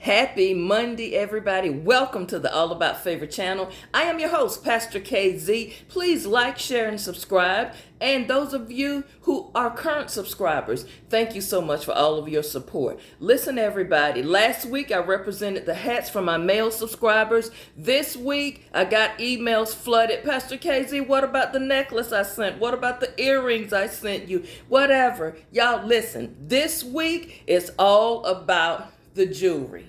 Happy Monday, everybody. Welcome to the All About Favorite channel. I am your host, Pastor KZ. Please like, share, and subscribe. And those of you who are current subscribers, thank you so much for all of your support. Listen, everybody. Last week, I represented the hats for my male subscribers. This week, I got emails flooded. Pastor KZ, what about the necklace I sent? What about the earrings I sent you? Whatever. Y'all, listen. This week is all about the jewelry.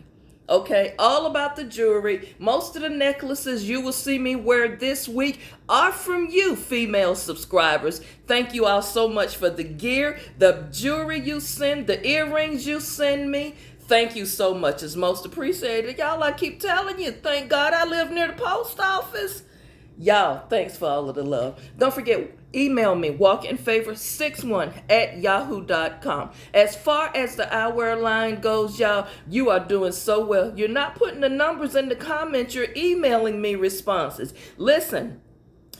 Okay, all about the jewelry. Most of the necklaces you will see me wear this week are from you, female subscribers. Thank you all so much for the gear, the jewelry you send, the earrings you send me. Thank you so much. It's most appreciated. Y'all, I keep telling you, thank God I live near the post office. Y'all, thanks for all of the love. Don't forget, email me, walkinfavor61@yahoo.com. As far as the eyewear line goes, y'all, you are doing so well. You're not putting the numbers in the comments. You're emailing me responses. Listen.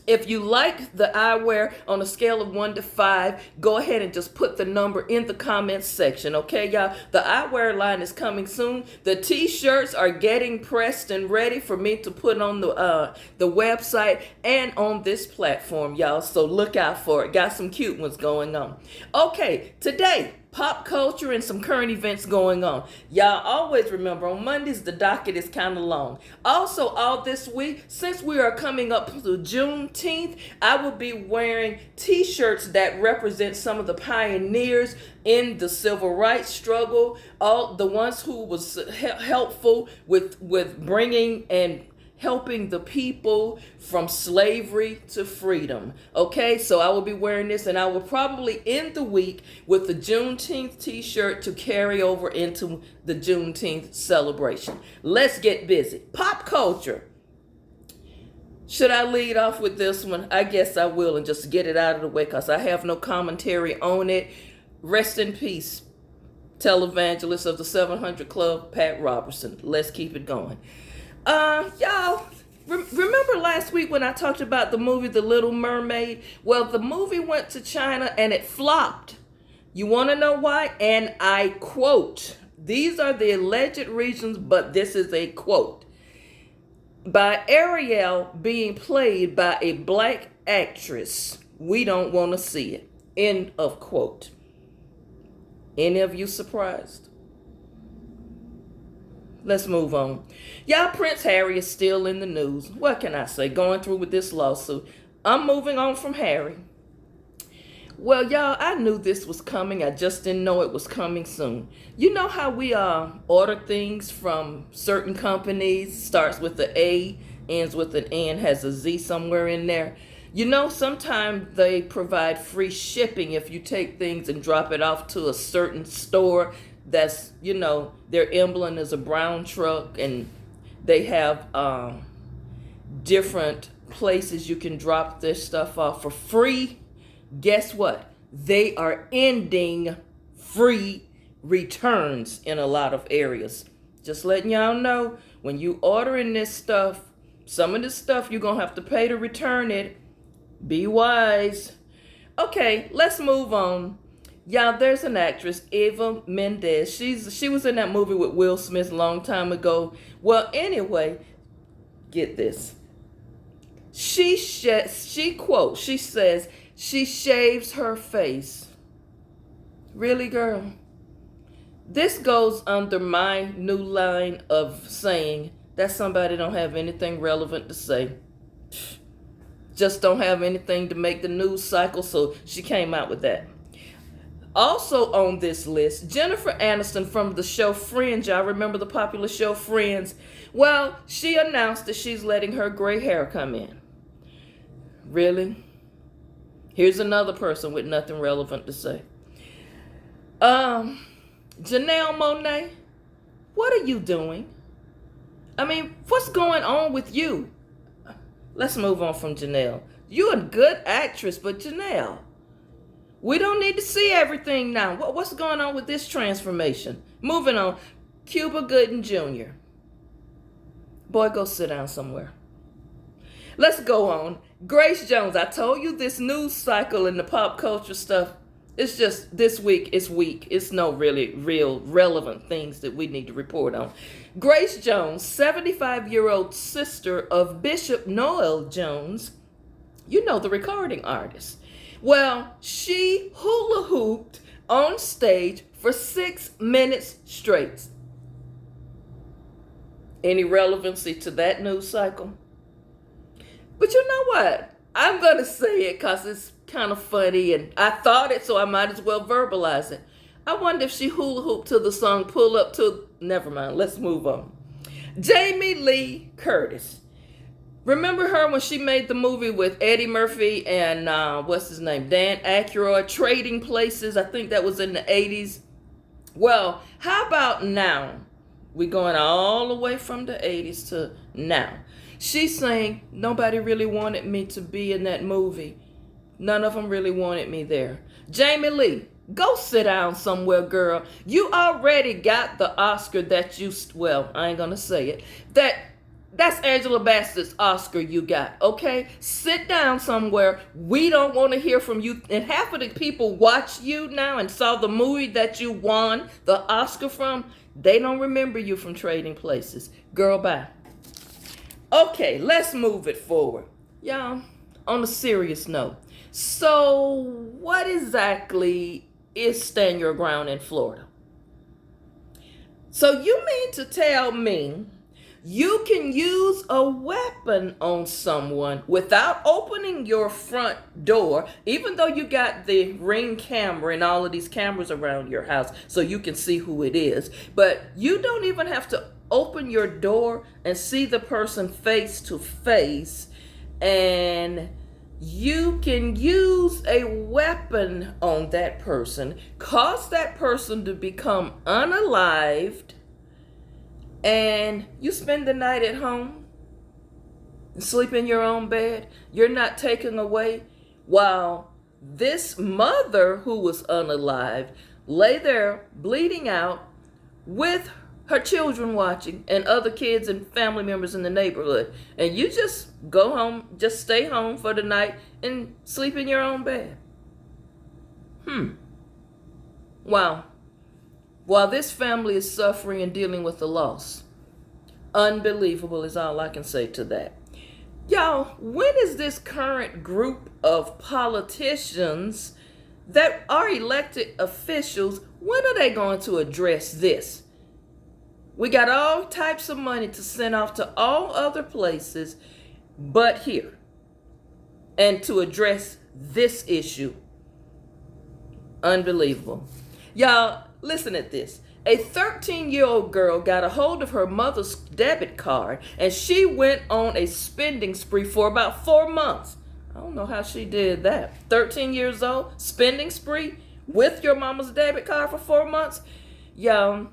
If you like the eyewear on a scale of 1 to 5, go ahead and just put the number in the comments section, okay, y'all? The eyewear line is coming soon. The t-shirts are getting pressed and ready for me to put on the website and on this platform, y'all. So look out for it. Got some cute ones going on. Okay, today, pop culture and some current events going on. Y'all always remember on Mondays, the docket is kind of long. Also, all this week, since we are coming up to Juneteenth, I will be wearing t-shirts that represent some of the pioneers in the civil rights struggle, all the ones who was helpful with bringing and helping the people from slavery to freedom. Okay, so I will be wearing this, and I will probably end the week with the Juneteenth t-shirt to carry over into the Juneteenth celebration. Let's get busy. Pop culture. Should I lead off with this one? I guess I will, and just get it out of the way because I have no commentary on it. Rest in peace, televangelist of the 700 Club, Pat Robertson. Let's keep it going. Y'all, remember last week when I talked about the movie The Little Mermaid? Well, the movie went to China and it flopped. You want to know why? And I quote, these are the alleged reasons, but this is a quote. By Ariel being played by a black actress, we don't want to see it. End of quote. Any of you surprised? Let's move on. Y'all, Prince Harry is still in the news. What can I say? Going through with this lawsuit. I'm moving on from Harry. Well, y'all, I knew this was coming. I just didn't know it was coming soon. You know how we order things from certain companies, starts with the A, ends with an N, has a Z somewhere in there. You know, sometimes they provide free shipping if you take things and drop it off to a certain store. That's, you know, their emblem is a brown truck, and they have different places you can drop this stuff off for free. Guess what? They are ending free returns in a lot of areas. Just letting y'all know, when you ordering this stuff, some of this stuff you're going to have to pay to return it. Be wise. Okay, let's move on. Y'all, there's an actress, Eva Mendez. She was in that movie with Will Smith a long time ago. Well, anyway, get this. She quotes, she says, she shaves her face. Really, girl? This goes under my new line of saying that somebody don't have anything relevant to say. Just don't have anything to make the news cycle, so she came out with that. Also on this list, Jennifer Aniston from the show Friends. Y'all remember the popular show Friends? Well, she announced that she's letting her gray hair come in. Really? Here's another person with nothing relevant to say. Janelle Monáe, what are you doing? I mean, what's going on with you? Let's move on from Janelle. You're a good actress, but Janelle, we don't need to see everything now. What's going on with this transformation? Moving on. Cuba Gooding Jr. Boy, go sit down somewhere. Let's go on. Grace Jones. I told you this news cycle and the pop culture stuff it's just this week is weak. It's no really real relevant things that we need to report on. Grace Jones, 75-year-old sister of Bishop Noel Jones, you know, the recording artist. Well, she hula hooped on stage for 6 minutes straight. Any relevancy to that news cycle? But you know what? I'm going to say it because it's kind of funny and I thought it, so I might as well verbalize it. I wonder if she hula hooped to the song Pull Up to... Never mind, let's move on. Jamie Lee Curtis. Remember her when she made the movie with Eddie Murphy and what's his name? Dan Aykroyd, Trading Places. I think that was in the 80s. Well, how about now? We're going all the way from the 80s to now. She's saying, nobody really wanted me to be in that movie. None of them really wanted me there. Jamie Lee, go sit down somewhere, girl. You already got the Oscar that you, well, I ain't gonna say it. That's Angela Bassett's Oscar you got, okay? Sit down somewhere. We don't want to hear from you. And half of the people watch you now and saw the movie that you won the Oscar from. They don't remember you from Trading Places. Girl, bye. Okay, let's move it forward. Y'all, on a serious note. So, what exactly is Stand Your Ground in Florida? So, you mean to tell me you can use a weapon on someone without opening your front door, even though you got the Ring camera and all of these cameras around your house so you can see who it is, but you don't even have to open your door and see the person face to face, and you can use a weapon on that person, cause that person to become unalived, and you spend the night at home and sleep in your own bed. You're not taken away, while this mother who was unalived lay there bleeding out with her children watching and other kids and family members in the neighborhood. And you just go home, just stay home for the night and sleep in your own bed. Wow. While this family is suffering and dealing with the loss. Unbelievable is all I can say to that. Y'all, when is this current group of politicians that are elected officials, when are they going to address this? We got all types of money to send off to all other places but here. And to address this issue. Unbelievable. Y'all, listen at this. A 13-year-old girl got a hold of her mother's debit card and she went on a spending spree for about 4 months. I don't know how she did that. 13 years old, spending spree with your mama's debit card for 4 months? Y'all,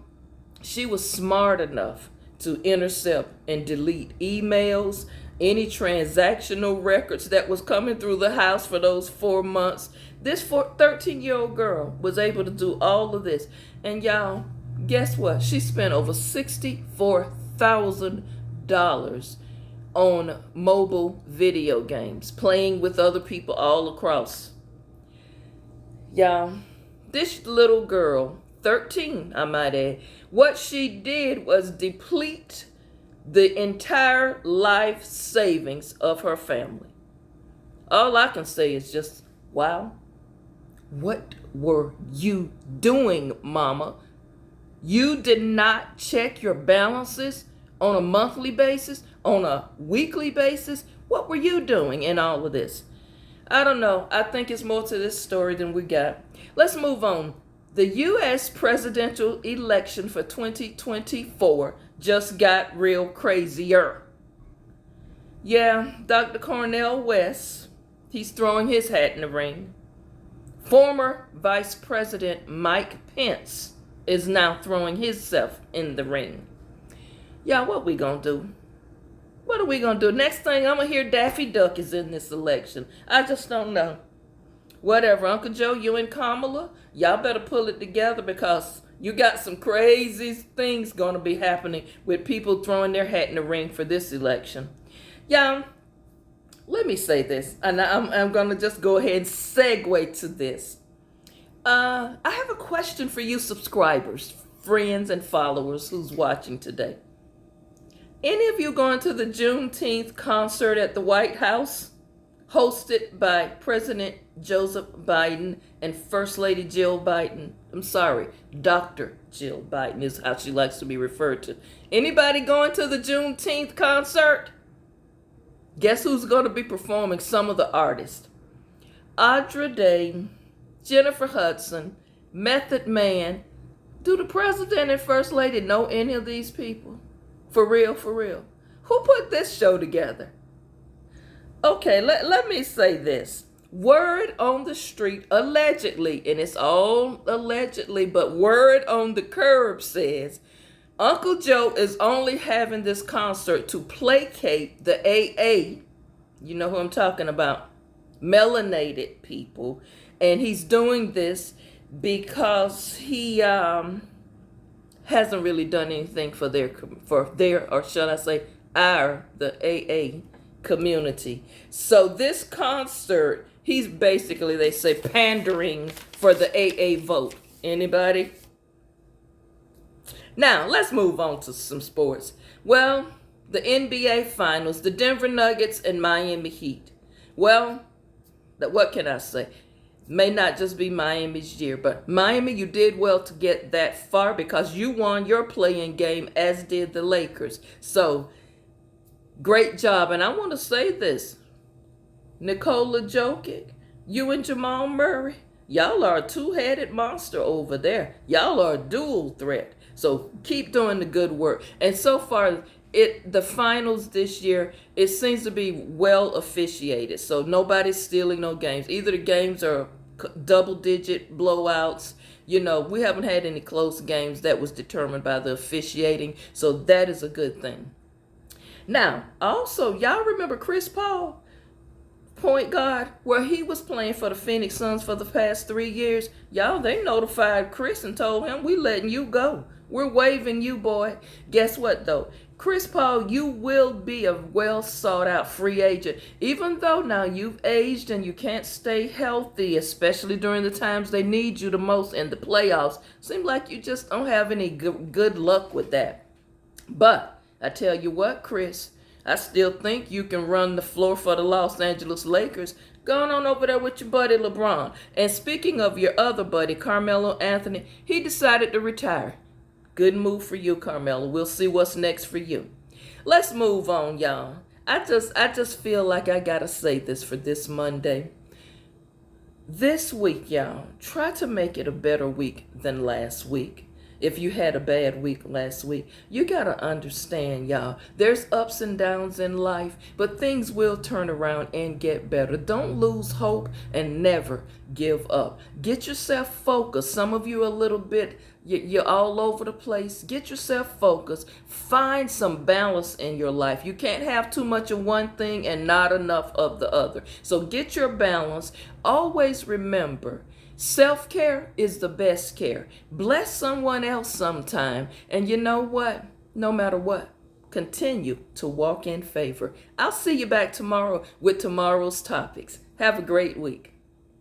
she was smart enough to intercept and delete emails, any transactional records that was coming through the house for those 4 months. This 13-year-old girl was able to do all of this. And y'all, guess what? She spent over $64,000 on mobile video games, playing with other people all across. Y'all, this little girl, 13, I might add, what she did was deplete the entire life savings of her family. All I can say is just, wow. What were you doing, mama? You did not check your balances on a monthly basis, on a weekly basis. What were you doing in all of this? I don't know. I think it's more to this story than we got. Let's move on. The U.S. presidential election for 2024 just got real crazier. Yeah, Dr. Cornel West, he's throwing his hat in the ring. Former Vice President Mike Pence is now throwing himself in the ring. Y'all, what we gonna do? What are we gonna do? Next thing I'm gonna hear Daffy Duck is in this election. I just don't know. Whatever, Uncle Joe, you and Kamala, y'all better pull it together because you got some crazy things gonna be happening with people throwing their hat in the ring for this election. Y'all, let me say this, and I'm going to just go ahead and segue to this. I have a question for you subscribers, friends, and followers who's watching today. Any of you going to the Juneteenth concert at the White House, hosted by President Joseph Biden and First Lady Jill Biden? I'm sorry, Dr. Jill Biden is how she likes to be referred to. Anybody going to the Juneteenth concert? Guess who's going to be performing? Some of the artists. Audra Day, Jennifer Hudson, Method Man. Do the President and First Lady know any of these people? For real, for real. Who put this show together? Okay, let me say this. Word on the street, allegedly, and it's all allegedly, but word on the curb says Uncle Joe is only having this concert to placate the AA. You know who I'm talking about. Melanated people. And he's doing this because he hasn't really done anything for their, or shall I say, the AA community. So this concert, he's basically, they say, pandering for the AA vote. Anybody? Now, let's move on to some sports. Well, the NBA Finals, the Denver Nuggets and Miami Heat. Well, what can I say? May not just be Miami's year, but Miami, you did well to get that far because you won your play-in game, as did the Lakers. So, great job. And I want to say this. Nikola Jokic, you and Jamal Murray, y'all are a two-headed monster over there. Y'all are a dual threat. So, keep doing the good work. And so far, the finals this year, it seems to be well officiated. So nobody's stealing no games. Either the games are double-digit blowouts. You know, we haven't had any close games that was determined by the officiating. So that is a good thing. Now, also, y'all remember Chris Paul, point guard, where he was playing for the Phoenix Suns for the past 3 years? Y'all, they notified Chris and told him, we letting you go. We're waiving you, boy. Guess what, though? Chris Paul, you will be a well sought out free agent. Even though now you've aged and you can't stay healthy, especially during the times they need you the most in the playoffs. Seems like you just don't have any good luck with that. But I tell you what, Chris, I still think you can run the floor for the Los Angeles Lakers. Going on over there with your buddy LeBron. And speaking of your other buddy, Carmelo Anthony, he decided to retire. Good move for you, Carmelo. We'll see what's next for you. Let's move on, y'all. I just feel like I gotta say this for this Monday. This week, y'all, try to make it a better week than last week. If you had a bad week last week, you gotta understand, y'all, there's ups and downs in life, but things will turn around and get better. Don't lose hope and never give up. Get yourself focused. Some of you a little bit, you're all over the place. Get yourself focused. Find some balance in your life. You can't have too much of one thing and not enough of the other. So get your balance. Always remember, self-care is the best care. Bless someone else sometime. And you know what? No matter what, continue to walk in favor. I'll see you back tomorrow with tomorrow's topics. Have a great week.